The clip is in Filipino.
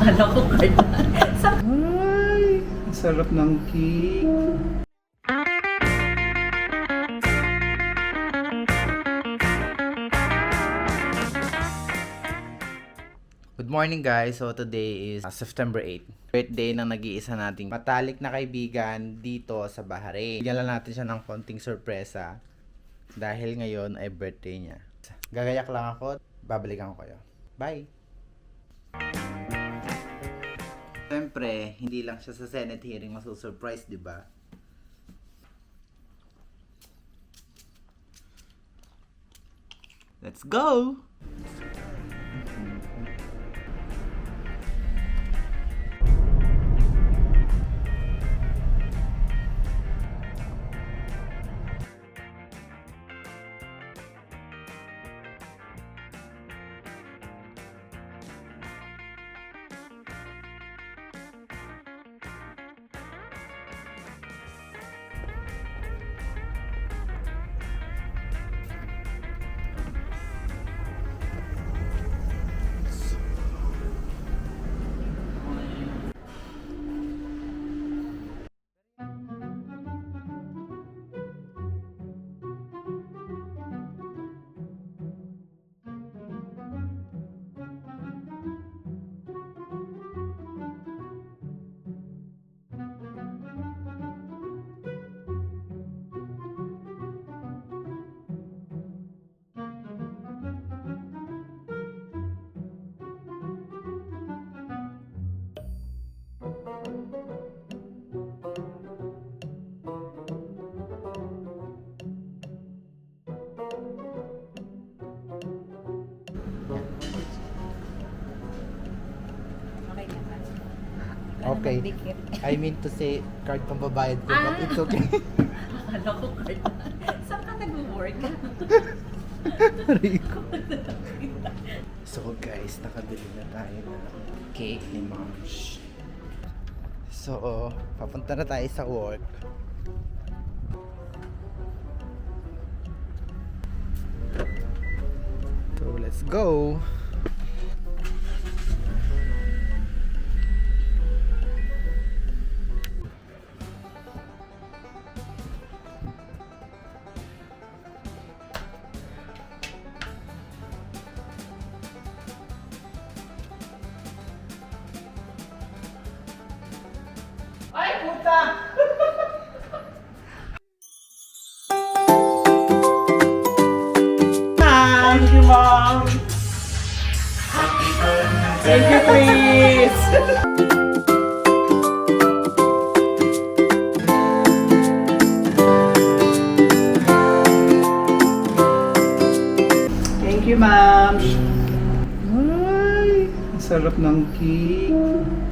Akala ko card. Ay, ang sarap ng cake. Good morning guys. So today is September 8. Birthday ng nag-iisa nating matalik na kaibigan dito sa Bahrain. Bigyan lang natin siya ng konting sorpresa dahil ngayon ay birthday niya. Gagayak lang ako. Babalikan ko kayo. Bye! Siyempre, hindi lang siya sa Senate hearing masusurprise, di ba? Let's go! Okay. I mean to say, card pang babayad ko, but it's okay. Akala ko card. Saan ka nag-work? Rico. So guys, nakabili na tayo ng cake ni Moms. So, papunta na tayo sa work. So, let's go! Ay, puta! Thank you, Mom! Thank you, Chris! Thank you, Mom! Ay, ang sarap ng cake.